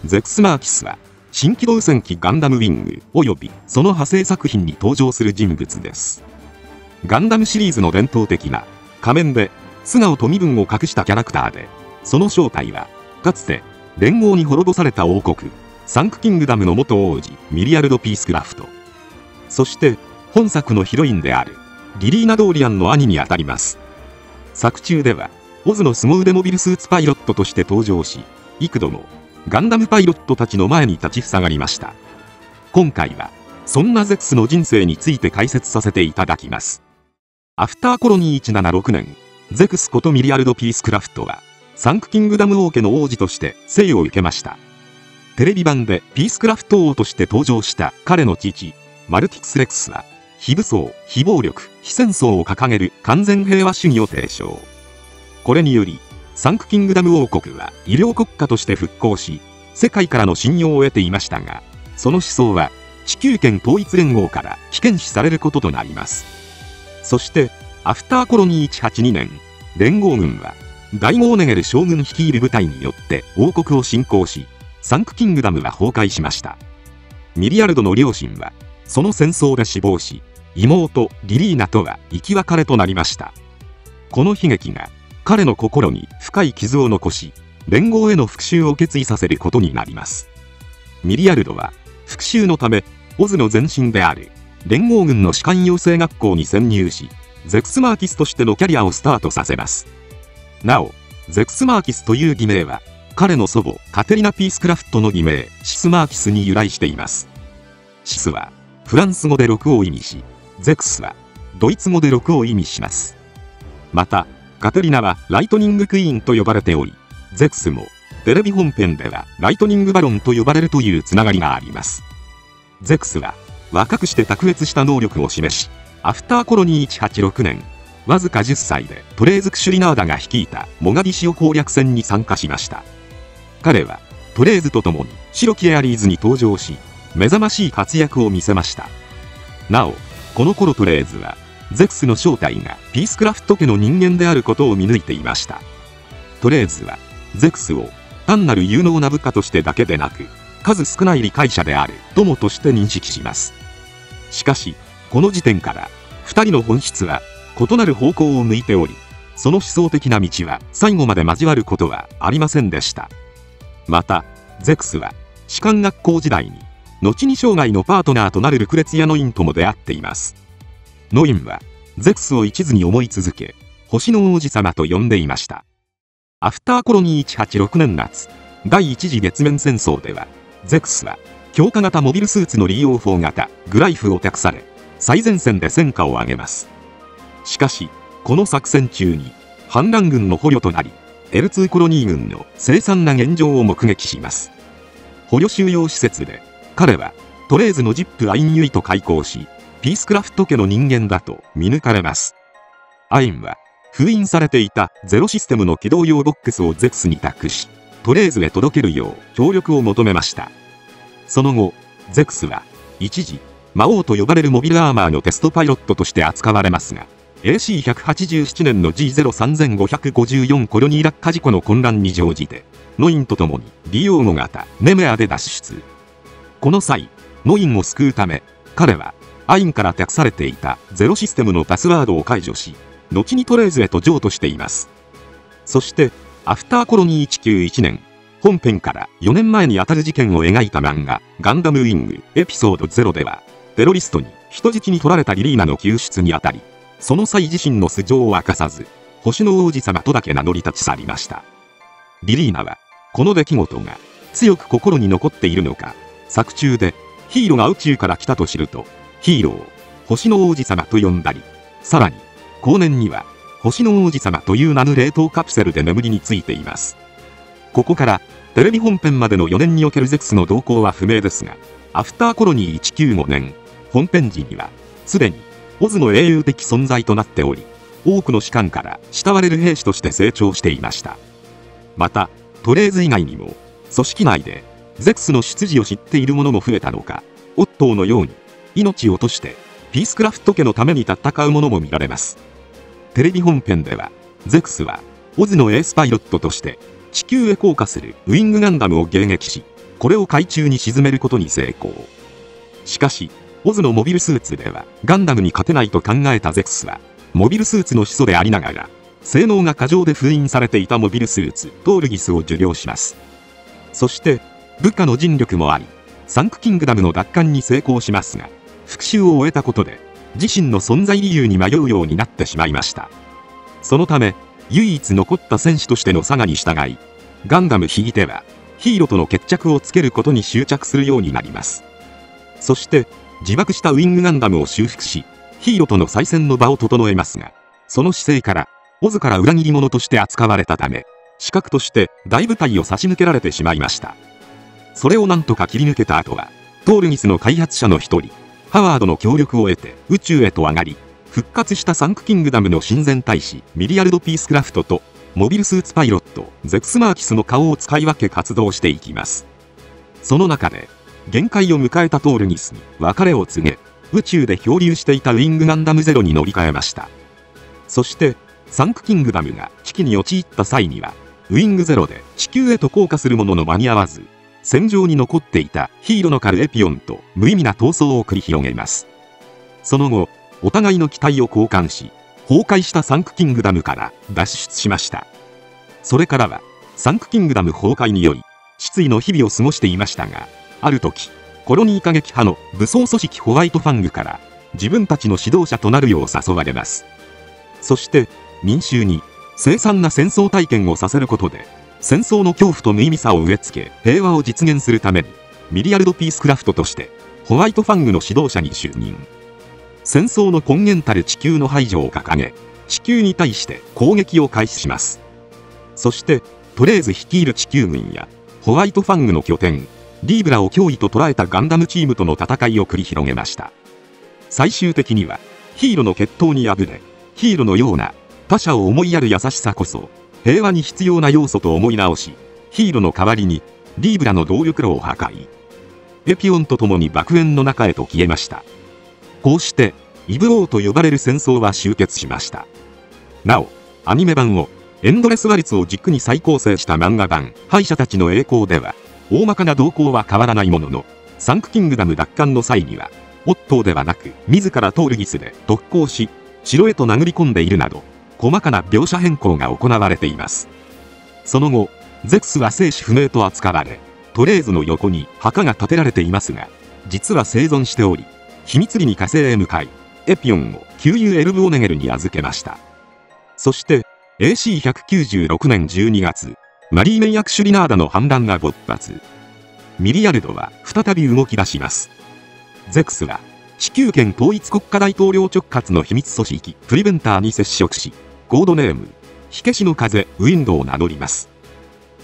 ゼクス・マーキスは、新機動戦機ガンダムウィング及びその派生作品に登場する人物です。ガンダムシリーズの伝統的な仮面で素顔と身分を隠したキャラクターで、その正体はかつて連合に滅ぼされた王国サンクキングダムの元王子ミリアルド・ピースクラフト、そして本作のヒロインであるリリーナ・ドーリアンの兄にあたります。作中ではオズの凄腕モビルスーツパイロットとして登場し、幾度もガンダムパイロットたちの前に立ちふさがりました。今回はそんなゼクスの人生について解説させていただきます。アフターコロニー176年、ゼクスことミリアルド・ピースクラフトはサンクキングダム王家の王子として生を受けました。テレビ版でピースクラフト王として登場した彼の父マルティクス・レクスは、非武装、非暴力、非戦争を掲げる完全平和主義を提唱。これによりサンクキングダム王国は医療国家として復興し、世界からの信用を得ていましたが、その思想は地球圏統一連合から危険視されることとなります。そしてアフターコロニー182年、連合軍はダイモーネゲル将軍率いる部隊によって王国を侵攻し、サンクキングダムは崩壊しました。ミリアルドの両親はその戦争で死亡し、妹リリーナとは生き別れとなりました。この悲劇が彼の心に深い傷を残し、連合への復讐を決意させることになります。ミリアルドは復讐のためオズの前身である連合軍の士官養成学校に潜入し、ゼクス・マーキスとしてのキャリアをスタートさせます。なお、ゼクス・マーキスという偽名は彼の祖母カテリナ・ピースクラフトの偽名シス・マーキスに由来しています。シスはフランス語で6を意味し、ゼクスはドイツ語で6を意味します。またカテリナはライトニングクイーンと呼ばれており、ゼクスもテレビ本編ではライトニングバロンと呼ばれるというつながりがあります。ゼクスは若くして卓越した能力を示し、アフターコロニー186年、わずか10歳でトレーズ・クシュリナーダが率いたモガディシオ攻略戦に参加しました。彼はトレーズと共に白きエアリーズに登場し、目覚ましい活躍を見せました。なお、この頃トレーズはゼクスの正体がピースクラフト家の人間であることを見抜いていました。トレーズはゼクスを単なる有能な部下としてだけでなく、数少ない理解者である友として認識します。しかしこの時点から2人の本質は異なる方向を向いており、その思想的な道は最後まで交わることはありませんでした。またゼクスは士官学校時代に後に生涯のパートナーとなるルクレツィア・ノインとも出会っています。ノインはゼクスを一途に思い続け、星の王子様と呼んでいました。アフターコロニー186年夏、第一次月面戦争ではゼクスは強化型モビルスーツのリーオー4型グライフを託され、最前線で戦果を上げます。しかしこの作戦中に反乱軍の捕虜となり、L2 コロニー軍の凄惨な現状を目撃します。捕虜収容施設で彼はトレーズのジップ・アイン・ユイと開口し、ピースクラフト家の人間だと見抜かれます。アインは封印されていたゼロシステムの起動用ボックスをゼクスに託し、トレーズへ届けるよう協力を求めました。その後ゼクスは一時魔王と呼ばれるモビルアーマーのテストパイロットとして扱われますが、 AC187 年の G03554 コロニー落下事故の混乱に乗じてノインと共にリオーゴ型ネメアで脱出。この際ノインを救うため彼はアインから託されていたゼロシステムのパスワードを解除し、後にトレーズへと譲渡しています。そしてアフターコロニー191年、本編から4年前にあたる事件を描いた漫画ガンダムウィングエピソード0では、テロリストに人質に取られたリリーナの救出にあたり、その際自身の素性を明かさず星の王子様とだけ名乗り立ち去りました。リリーナはこの出来事が強く心に残っているのか、作中でヒーローが宇宙から来たと知るとヒーローを星の王子様と呼んだり、さらに後年には星の王子様という名の冷凍カプセルで眠りについています。ここからテレビ本編までの4年におけるゼクスの動向は不明ですが、アフターコロニー195年本編時にはすでにオズの英雄的存在となっており、多くの士官から慕われる兵士として成長していました。またトレーズ以外にも組織内でゼクスの出自を知っている者も増えたのか、オットーのように命を落としてピースクラフト家のために戦う者も見られます。テレビ本編ではゼクスはオズのエースパイロットとして地球へ降下するウィングガンダムを迎撃し、これを海中に沈めることに成功。しかし、オズのモビルスーツではガンダムに勝てないと考えたゼクスは、モビルスーツの始祖でありながら、性能が過剰で封印されていたモビルスーツ、トールギスを受領します。そして、部下の尽力もあり、サンクキングダムの奪還に成功しますが、復讐を終えたことで、自身の存在理由に迷うようになってしまいました。そのため、唯一残った戦士としてのサガに従い、ガンダムヒギテは、ヒーロとの決着をつけることに執着するようになります。そして、自爆したウィングガンダムを修復し、ヒーロとの再戦の場を整えますが、その姿勢から、オズから裏切り者として扱われたため、刺客として大部隊を差し向けられてしまいました。それをなんとか切り抜けた後は、トールギスの開発者の一人、ハワードの協力を得て宇宙へと上がり、復活したサンクキングダムの親善大使、ミリアルド・ピースクラフトと、モビルスーツパイロット、ゼクスマーキスの顔を使い分け活動していきます。その中で、限界を迎えたトールギスに別れを告げ、宇宙で漂流していたウィングガンダムゼロに乗り換えました。そして、サンクキングダムが危機に陥った際には、ウィングゼロで地球へと降下するものの間に合わず、戦場に残っていたヒーロの狩るエピオンと無意味な闘争を繰り広げます。その後、お互いの機体を交換し、崩壊したサンクキングダムから脱出しました。それからは、サンクキングダム崩壊により、失意の日々を過ごしていましたが、ある時、コロニー過激派の武装組織ホワイトファングから、自分たちの指導者となるよう誘われます。そして、民衆に凄惨な戦争体験をさせることで、戦争の恐怖と無意味さを植え付け、平和を実現するために、ミリアルド・ピースクラフトとして、ホワイトファングの指導者に就任。戦争の根源たる地球の排除を掲げ、地球に対して攻撃を開始します。そして、トレーズ率いる地球軍や、ホワイトファングの拠点、リーブラを脅威と捉えたガンダムチームとの戦いを繰り広げました。最終的には、ヒーロの決闘に敗れ、ヒーロのような、他者を思いやる優しさこそ、平和に必要な要素と思い直し、ヒーロの代わりに、リーブラの動力炉を破壊。エピオンと共に爆炎の中へと消えました。こうして、イブ王と呼ばれる戦争は終結しました。なお、アニメ版を、エンドレスワリツを軸に再構成した漫画版、敗者たちの栄光では、大まかな動向は変わらないものの、サンクキングダム奪還の際には、オットーではなく、自らトールギスで特攻し、城へと殴り込んでいるなど、細かな描写変更が行われています。その後、ゼクスは生死不明と扱われ、トレーズの横に墓が建てられていますが、実は生存しており、秘密裏に火星へ向かい、エピオンを旧友エルブ・オネゲルに預けました。そして、AC196 年12月、マリーメン・ヤクシュリナーダの反乱が勃発。ミリアルドは再び動き出します。ゼクスは、地球圏統一国家大統領直轄の秘密組織、プリベンターに接触し、コードネーム、火消しの風、ウィンドを名乗ります。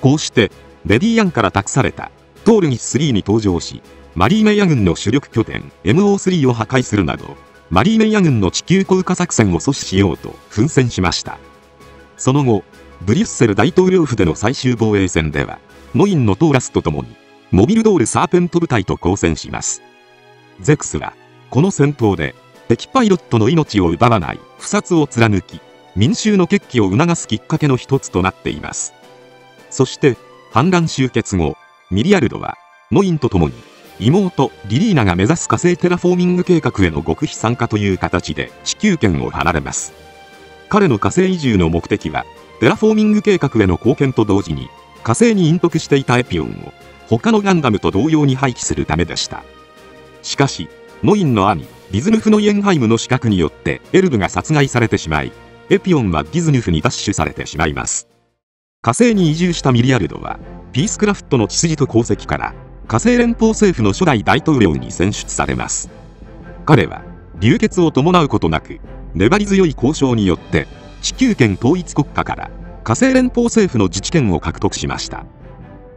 こうして、レディアンから託された、トールギス3に登場し、マリーメイヤ軍の主力拠点、MO3 を破壊するなど、マリーメイヤ軍の地球降下作戦を阻止しようと奮戦しました。その後、ブリュッセル大統領府での最終防衛戦では、ノインのトーラスと共に、モビルドールサーペント部隊と交戦します。ゼクスは、この戦闘で、敵パイロットの命を奪わない、不殺を貫き、民衆の決起を促すきっかけの一つとなっています。そして、反乱終結後、ミリアルドは、ノインと共に、妹、リリーナが目指す火星テラフォーミング計画への極秘参加という形で地球圏を離れます。彼の火星移住の目的は、テラフォーミング計画への貢献と同時に、火星に隠匿していたエピオンを、他のガンダムと同様に廃棄するためでした。しかし、ノインの兄、ディズヌフのイエンハイムの刺客によってエルブが殺害されてしまい、エピオンはディズヌフに奪取されてしまいます。火星に移住したミリアルドは、ピースクラフトの血筋と功績から、火星連邦政府の初代大統領に選出されます。彼は、流血を伴うことなく、粘り強い交渉によって、地球圏統一国家から火星連邦政府の自治権を獲得しました。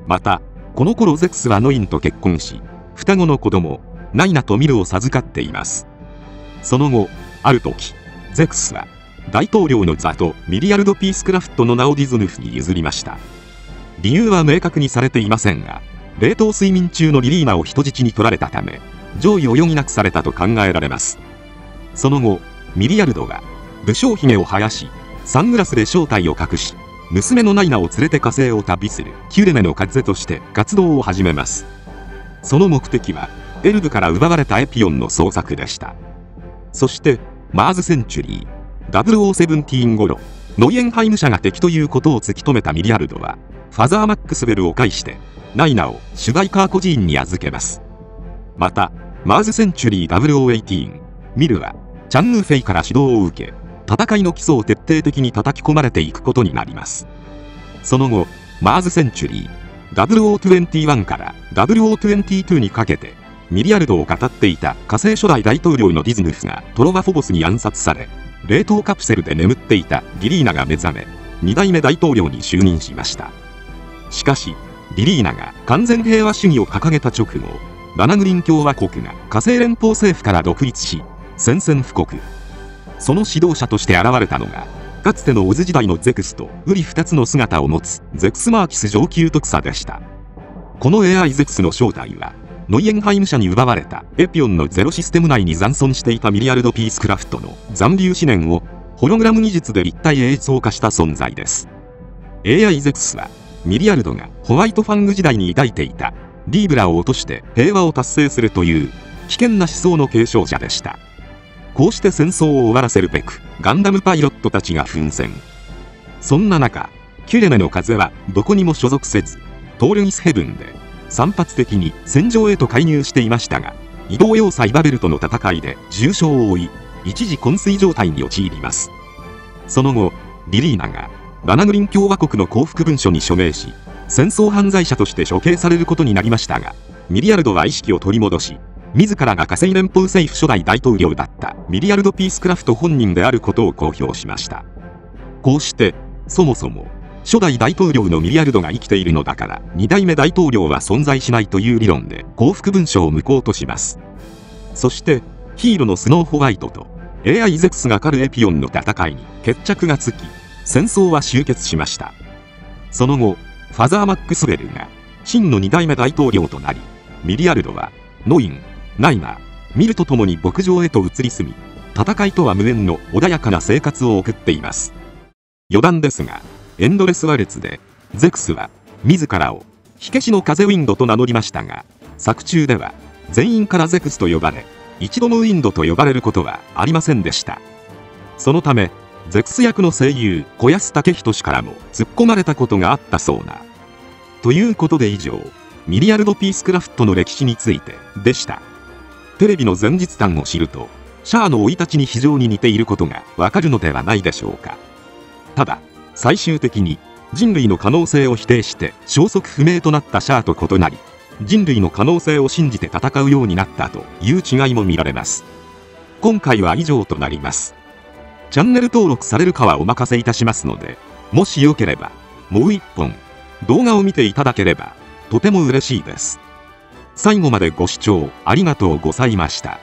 また、この頃ゼクスはノインと結婚し、双子の子供、ナイナとミルを授かっています。その後、ある時、ゼクスは、大統領の座とミリアルド・ピースクラフトの名をディズヌフに譲りました。理由は明確にされていませんが、冷凍睡眠中のリリーナを人質に取られたため、上位を余儀なくされたと考えられます。その後、ミリアルドが、武将髭を生やし、サングラスで正体を隠し、娘のナイナを連れて火星を旅するキュレネの風として活動を始めます。その目的はエルブから奪われたエピオンの捜索でした。そしてマーズセンチュリー0017頃、ノイエンハイム社が敵ということを突き止めたミリアルドはファザーマックスウェルを介してナイナをシュバイカー孤児院に預けます。またマーズセンチュリー0018ミルはチャンヌーフェイから指導を受け、戦いの基礎を徹底的に叩き込まれていくことになります。その後マーズセンチュリー0021から0022にかけてミリアルドを語っていた火星初代大統領のディズヌフがトロワフォボスに暗殺され、冷凍カプセルで眠っていたリリーナが目覚め2代目大統領に就任しました。しかしリリーナが完全平和主義を掲げた直後、ラナグリン共和国が火星連邦政府から独立し宣戦布告。その指導者として現れたのがかつてのオズ時代のゼクスとウリ2つの姿を持つゼクスマーキス上級特佐でした。この AI ゼクスの正体はノイエンハイム社に奪われたエピオンのゼロシステム内に残存していたミリアルド・ピースクラフトの残留思念をホログラム技術で立体映像化した存在です。 AI ゼクスはミリアルドがホワイトファング時代に抱いていたリーブラを落として平和を達成するという危険な思想の継承者でした。こうして戦争を終わらせるべくガンダムパイロットたちが奮戦。そんな中キュレネの風はどこにも所属せずトールギスヘブンで散発的に戦場へと介入していましたが、移動要塞バベルとの戦いで重傷を負い一時昏睡状態に陥ります。その後リリーナがラナグリン共和国の降伏文書に署名し戦争犯罪者として処刑されることになりましたが、ミリアルドは意識を取り戻し自らが火星連邦政府初代大統領だったミリアルド・ピースクラフト本人であることを公表しました。こうしてそもそも初代大統領のミリアルドが生きているのだから2代目大統領は存在しないという理論で降伏文書を無効とします。そしてヒーローのスノーホワイトと AI ゼクスが狩るエピオンの戦いに決着がつき戦争は終結しました。その後ファザーマックスウェルが真の2代目大統領となり、ミリアルドはノイン、ナイナ、ミルと共に牧場へと移り住み、戦いとは無縁の穏やかな生活を送っています。余談ですが、エンドレスワレツでゼクスは自らを火消しの風ウィンドと名乗りましたが、作中では全員からゼクスと呼ばれ、一度もウィンドと呼ばれることはありませんでした。そのためゼクス役の声優小安武人氏からも突っ込まれたことがあったそうな。ということで以上、ミリアルド・ピースクラフトの歴史についてでした。テレビの前日談を知るとシャアの生い立ちに非常に似ていることがわかるのではないでしょうか。ただ最終的に人類の可能性を否定して消息不明となったシャアと異なり、人類の可能性を信じて戦うようになったという違いも見られます。今回は以上となります。チャンネル登録されるかはお任せいたしますので、もしよければもう一本動画を見ていただければとても嬉しいです。最後までご視聴ありがとうございました。